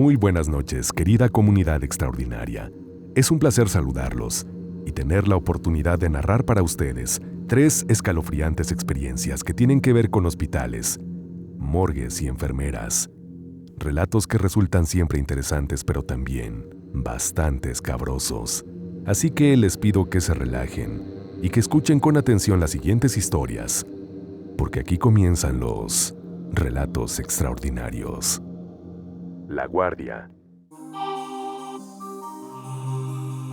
Muy buenas noches, querida comunidad extraordinaria. Es un placer saludarlos y tener la oportunidad de narrar para ustedes 3 escalofriantes experiencias que tienen que ver con hospitales, morgues y enfermeras. Relatos que resultan siempre interesantes, pero también bastante escabrosos. Así que les pido que se relajen y que escuchen con atención las siguientes historias, porque aquí comienzan los relatos extraordinarios. La Guardia.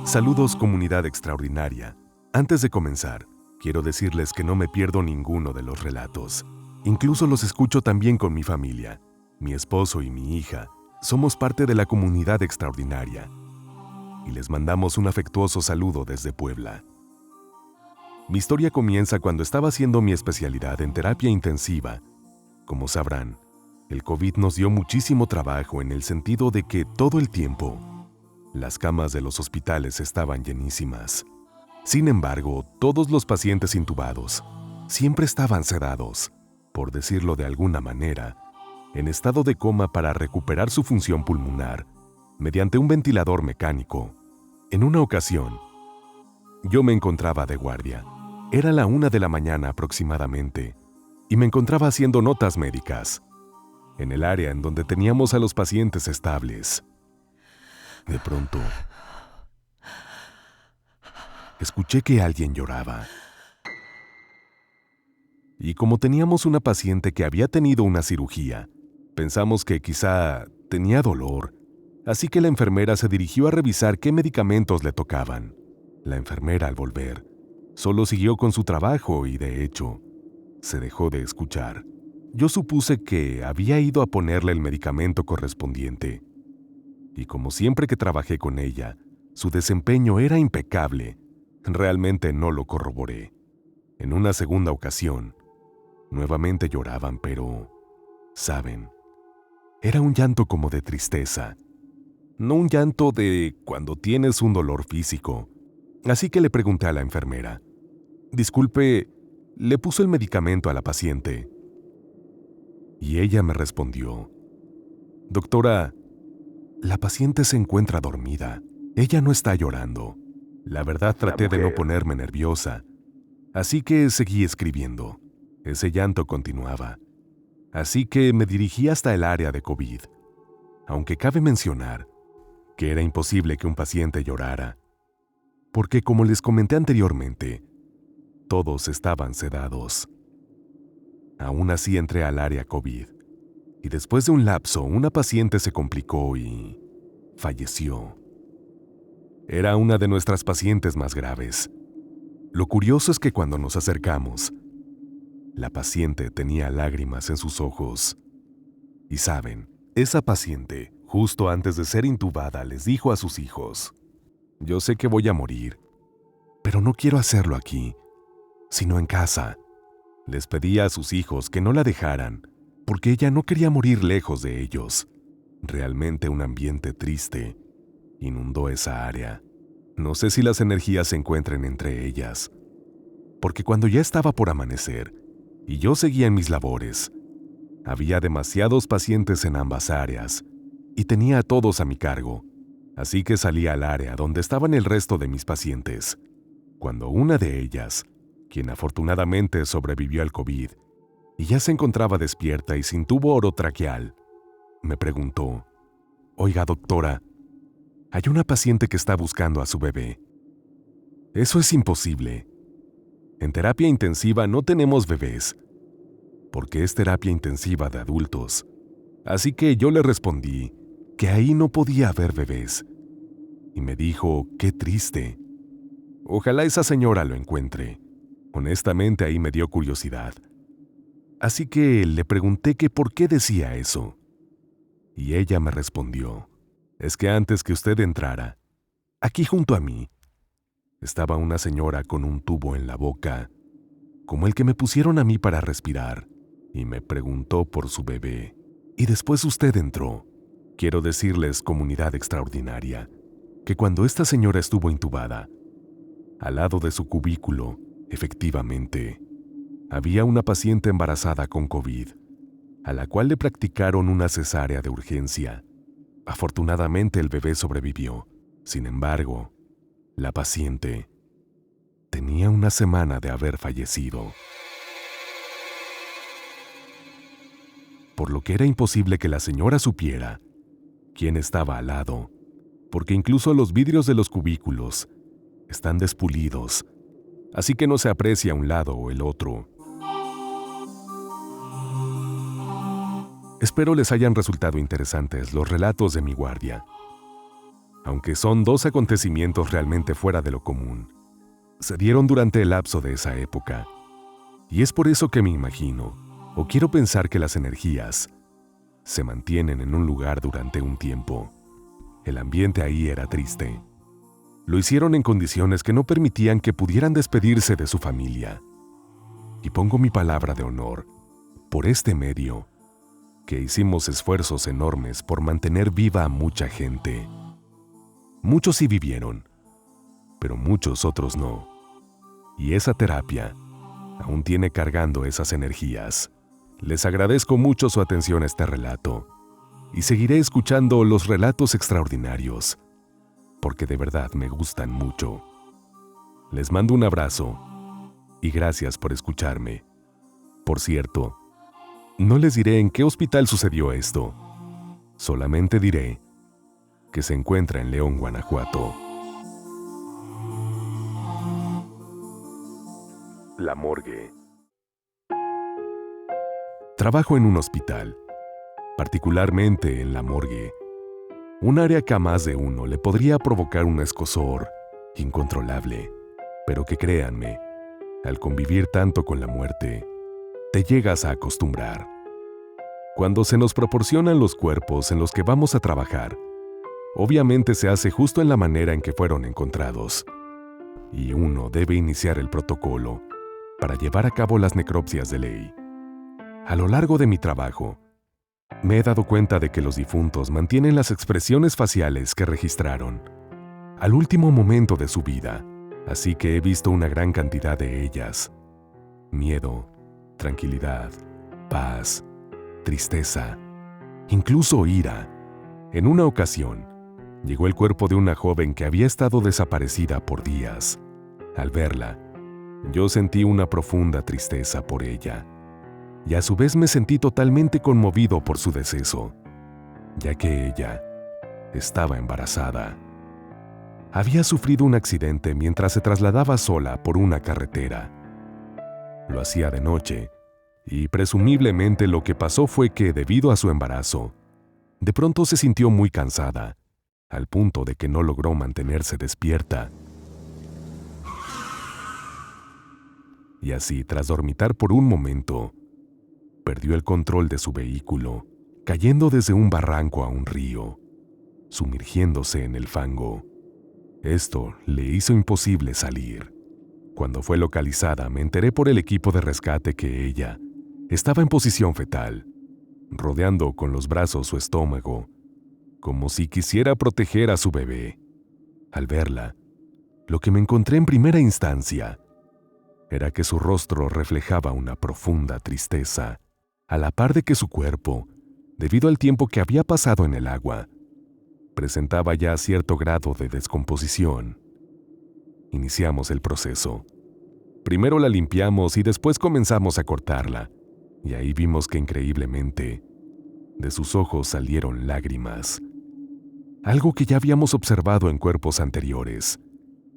Saludos, comunidad extraordinaria. Antes de comenzar, quiero decirles que no me pierdo ninguno de los relatos. Incluso los escucho también con mi familia. Mi esposo y mi hija somos parte de la comunidad extraordinaria. Y les mandamos un afectuoso saludo desde Puebla. Mi historia comienza cuando estaba haciendo mi especialidad en terapia intensiva. Como sabrán, el COVID nos dio muchísimo trabajo en el sentido de que todo el tiempo las camas de los hospitales estaban llenísimas. Sin embargo, todos los pacientes intubados siempre estaban sedados, por decirlo de alguna manera, en estado de coma para recuperar su función pulmonar mediante un ventilador mecánico. En una ocasión, yo me encontraba de guardia. Era la 1 de la mañana aproximadamente, y me encontraba haciendo notas médicas en el área en donde teníamos a los pacientes estables. De pronto, escuché que alguien lloraba. Y como teníamos una paciente que había tenido una cirugía, pensamos que quizá tenía dolor, así que la enfermera se dirigió a revisar qué medicamentos le tocaban. La enfermera, al volver, solo siguió con su trabajo y, de hecho, se dejó de escuchar. Yo supuse que había ido a ponerle el medicamento correspondiente. Y como siempre que trabajé con ella, su desempeño era impecable. Realmente no lo corroboré. En una segunda ocasión, nuevamente lloraban, pero, ¿saben? Era un llanto como de tristeza. No un llanto de cuando tienes un dolor físico. Así que le pregunté a la enfermera: «Disculpe, ¿le puso el medicamento a la paciente?» Y ella me respondió: «Doctora, la paciente se encuentra dormida. Ella no está llorando». La verdad, traté de no ponerme nerviosa, así que seguí escribiendo. Ese llanto continuaba. Así que me dirigí hasta el área de COVID. Aunque cabe mencionar que era imposible que un paciente llorara, porque como les comenté anteriormente, todos estaban sedados. Aún así entré al área COVID, y después de un lapso, una paciente se complicó y falleció. Era una de nuestras pacientes más graves. Lo curioso es que cuando nos acercamos, la paciente tenía lágrimas en sus ojos. Y saben, esa paciente, justo antes de ser intubada, les dijo a sus hijos: «Yo sé que voy a morir, pero no quiero hacerlo aquí, sino en casa». Les pedía a sus hijos que no la dejaran, porque ella no quería morir lejos de ellos. Realmente un ambiente triste inundó esa área. No sé si las energías se encuentren entre ellas, porque cuando ya estaba por amanecer y yo seguía en mis labores, había demasiados pacientes en ambas áreas y tenía a todos a mi cargo, así que salí al área donde estaban el resto de mis pacientes, cuando una de ellas, quien afortunadamente sobrevivió al COVID y ya se encontraba despierta y sin tubo orotraqueal, me preguntó: «Oiga, doctora, hay una paciente que está buscando a su bebé». «Eso es imposible. En terapia intensiva no tenemos bebés, porque es terapia intensiva de adultos». Así que yo le respondí que ahí no podía haber bebés. Y me dijo: «Qué triste. Ojalá esa señora lo encuentre». Honestamente, ahí me dio curiosidad. Así que le pregunté que por qué decía eso. Y ella me respondió: «Es que antes que usted entrara, aquí junto a mí, estaba una señora con un tubo en la boca, como el que me pusieron a mí para respirar, y me preguntó por su bebé. Y después usted entró». Quiero decirles, comunidad extraordinaria, que cuando esta señora estuvo intubada, al lado de su cubículo, efectivamente, había una paciente embarazada con COVID, a la cual le practicaron una cesárea de urgencia. Afortunadamente el bebé sobrevivió. Sin embargo, la paciente tenía una semana de haber fallecido, por lo que era imposible que la señora supiera quién estaba al lado, porque incluso los vidrios de los cubículos están despulidos, así que no se aprecia un lado o el otro. Espero les hayan resultado interesantes los relatos de mi guardia. Aunque son 2 acontecimientos realmente fuera de lo común, se dieron durante el lapso de esa época. Y es por eso que me imagino, o quiero pensar que las energías se mantienen en un lugar durante un tiempo. El ambiente ahí era triste. Lo hicieron en condiciones que no permitían que pudieran despedirse de su familia. Y pongo mi palabra de honor, por este medio, que hicimos esfuerzos enormes por mantener viva a mucha gente. Muchos sí vivieron, pero muchos otros no. Y esa terapia aún tiene cargando esas energías. Les agradezco mucho su atención a este relato y seguiré escuchando los relatos extraordinarios, porque de verdad me gustan mucho. Les mando un abrazo y gracias por escucharme. Por cierto, no les diré en qué hospital sucedió esto. Solamente diré que se encuentra en León, Guanajuato. La morgue. Trabajo en un hospital, particularmente en la morgue, un área que a más de uno le podría provocar un escozor incontrolable, pero que créanme, al convivir tanto con la muerte, te llegas a acostumbrar. Cuando se nos proporcionan los cuerpos en los que vamos a trabajar, obviamente se hace justo en la manera en que fueron encontrados, y uno debe iniciar el protocolo para llevar a cabo las necropsias de ley. A lo largo de mi trabajo, me he dado cuenta de que los difuntos mantienen las expresiones faciales que registraron al último momento de su vida, así que he visto una gran cantidad de ellas: miedo, tranquilidad, paz, tristeza, incluso ira. En una ocasión, llegó el cuerpo de una joven que había estado desaparecida por días. Al verla, yo sentí una profunda tristeza por ella, y a su vez me sentí totalmente conmovido por su deceso, ya que ella estaba embarazada. Había sufrido un accidente mientras se trasladaba sola por una carretera. Lo hacía de noche, y presumiblemente lo que pasó fue que, debido a su embarazo, de pronto se sintió muy cansada, al punto de que no logró mantenerse despierta. Y así, tras dormitar por un momento, perdió el control de su vehículo, cayendo desde un barranco a un río, sumergiéndose en el fango. Esto le hizo imposible salir. Cuando fue localizada, me enteré por el equipo de rescate que ella estaba en posición fetal, rodeando con los brazos su estómago, como si quisiera proteger a su bebé. Al verla, lo que me encontré en primera instancia era que su rostro reflejaba una profunda tristeza, a la par de que su cuerpo, debido al tiempo que había pasado en el agua, presentaba ya cierto grado de descomposición. Iniciamos el proceso. Primero la limpiamos y después comenzamos a cortarla, y ahí vimos que increíblemente, de sus ojos salieron lágrimas, algo que ya habíamos observado en cuerpos anteriores.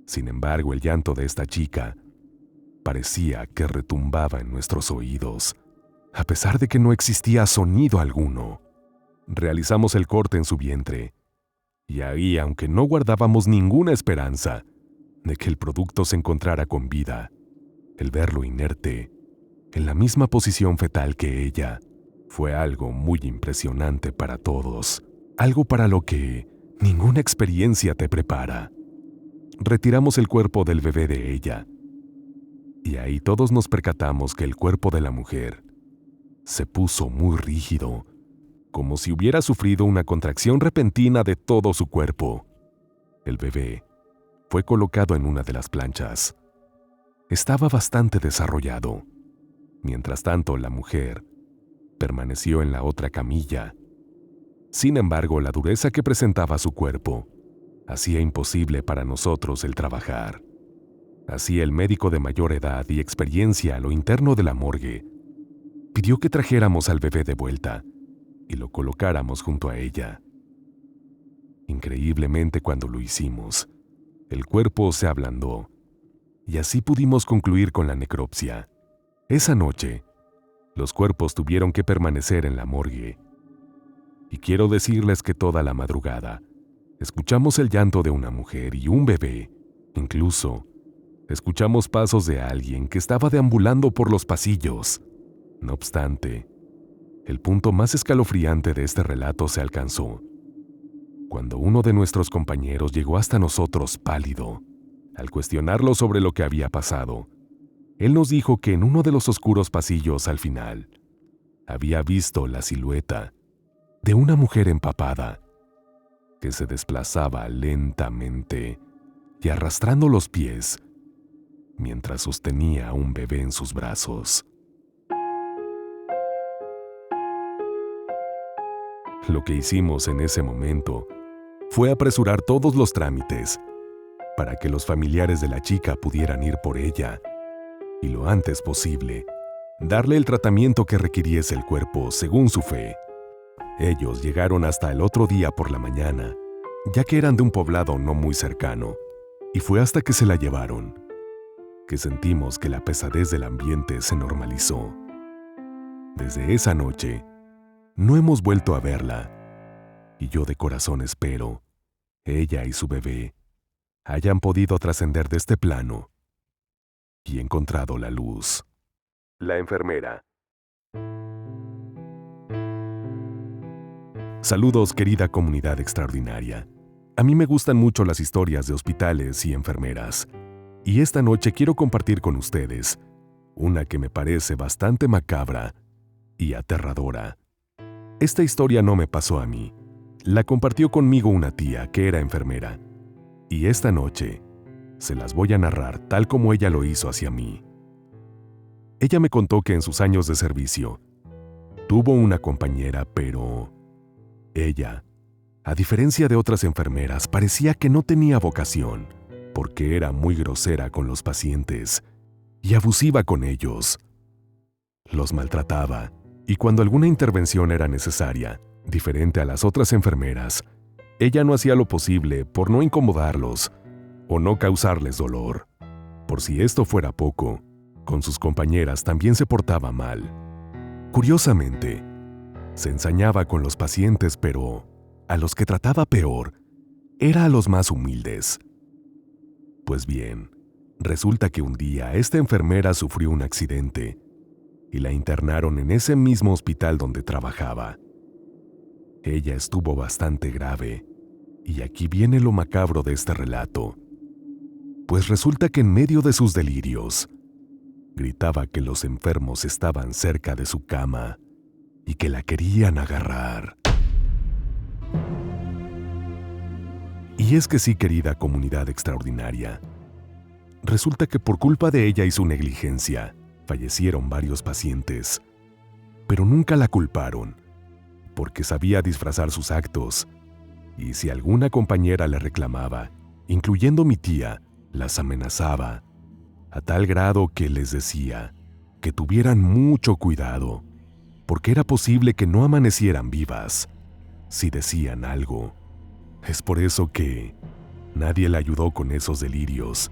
Sin embargo, el llanto de esta chica parecía que retumbaba en nuestros oídos, a pesar de que no existía sonido alguno. Realizamos el corte en su vientre, y ahí, aunque no guardábamos ninguna esperanza de que el producto se encontrara con vida, el verlo inerte, en la misma posición fetal que ella, fue algo muy impresionante para todos, algo para lo que ninguna experiencia te prepara. Retiramos el cuerpo del bebé de ella, y ahí todos nos percatamos que el cuerpo de la mujer se puso muy rígido, como si hubiera sufrido una contracción repentina de todo su cuerpo. El bebé fue colocado en una de las planchas. Estaba bastante desarrollado. Mientras tanto, la mujer permaneció en la otra camilla. Sin embargo, la dureza que presentaba su cuerpo hacía imposible para nosotros el trabajar. Así, el médico de mayor edad y experiencia a lo interno de la morgue pidió que trajéramos al bebé de vuelta y lo colocáramos junto a ella. Increíblemente, cuando lo hicimos, el cuerpo se ablandó y así pudimos concluir con la necropsia. Esa noche, los cuerpos tuvieron que permanecer en la morgue. Y quiero decirles que toda la madrugada escuchamos el llanto de una mujer y un bebé. Incluso escuchamos pasos de alguien que estaba deambulando por los pasillos. No obstante, el punto más escalofriante de este relato se alcanzó cuando uno de nuestros compañeros llegó hasta nosotros pálido. Al cuestionarlo sobre lo que había pasado, él nos dijo que en uno de los oscuros pasillos al final había visto la silueta de una mujer empapada que se desplazaba lentamente y arrastrando los pies mientras sostenía a un bebé en sus brazos. Lo que hicimos en ese momento fue apresurar todos los trámites para que los familiares de la chica pudieran ir por ella y lo antes posible darle el tratamiento que requiriese el cuerpo según su fe. Ellos llegaron hasta el otro día por la mañana, ya que eran de un poblado no muy cercano, y fue hasta que se la llevaron que sentimos que la pesadez del ambiente se normalizó. Desde esa noche, no hemos vuelto a verla, y yo de corazón espero ella y su bebé hayan podido trascender de este plano y encontrado la luz. La enfermera. Saludos, querida comunidad extraordinaria. A mí me gustan mucho las historias de hospitales y enfermeras, y esta noche quiero compartir con ustedes una que me parece bastante macabra y aterradora. Esta historia no me pasó a mí. La compartió conmigo una tía que era enfermera, y esta noche se las voy a narrar tal como ella lo hizo hacia mí. Ella me contó que en sus años de servicio tuvo una compañera, pero ella, a diferencia de otras enfermeras, parecía que no tenía vocación, porque era muy grosera con los pacientes y abusiva con ellos. Los maltrataba, y cuando alguna intervención era necesaria, diferente a las otras enfermeras, ella no hacía lo posible por no incomodarlos o no causarles dolor. Por si esto fuera poco, con sus compañeras también se portaba mal. Curiosamente, se ensañaba con los pacientes, pero a los que trataba peor era a los más humildes. Pues bien, resulta que un día esta enfermera sufrió un accidente y la internaron en ese mismo hospital donde trabajaba. Ella estuvo bastante grave, y aquí viene lo macabro de este relato. Pues resulta que en medio de sus delirios, gritaba que los enfermos estaban cerca de su cama y que la querían agarrar. Y es que sí, querida comunidad extraordinaria, resulta que por culpa de ella y su negligencia, fallecieron varios pacientes, pero nunca la culparon, porque sabía disfrazar sus actos, y si alguna compañera le reclamaba, incluyendo mi tía, las amenazaba, a tal grado que les decía que tuvieran mucho cuidado, porque era posible que no amanecieran vivas si decían algo. Es por eso que nadie la ayudó con esos delirios,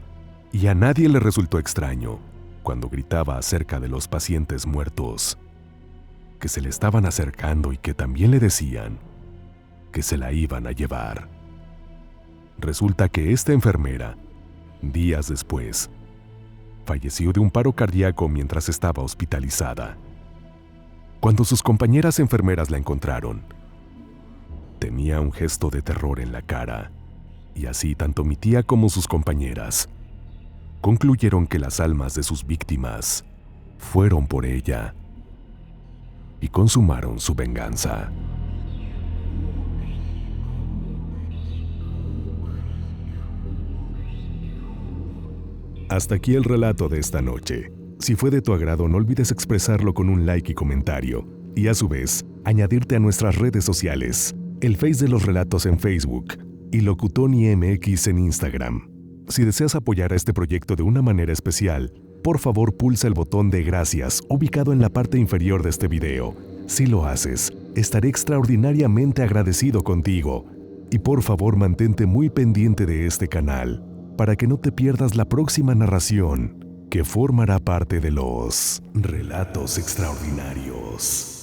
y a nadie le resultó extraño cuando gritaba acerca de los pacientes muertos, que se le estaban acercando y que también le decían que se la iban a llevar. Resulta que esta enfermera, días después, falleció de un paro cardíaco mientras estaba hospitalizada. Cuando sus compañeras enfermeras la encontraron, tenía un gesto de terror en la cara, y así tanto mi tía como sus compañeras concluyeron que las almas de sus víctimas fueron por ella y consumaron su venganza. Hasta aquí el relato de esta noche. Si fue de tu agrado, no olvides expresarlo con un like y comentario, y a su vez, añadirte a nuestras redes sociales. el Face de los Relatos en Facebook y Locutoni MX en Instagram. Si deseas apoyar a este proyecto de una manera especial, por favor pulsa el botón de gracias ubicado en la parte inferior de este video. Si lo haces, estaré extraordinariamente agradecido contigo. Y por favor mantente muy pendiente de este canal para que no te pierdas la próxima narración que formará parte de los Relatos Extraordinarios.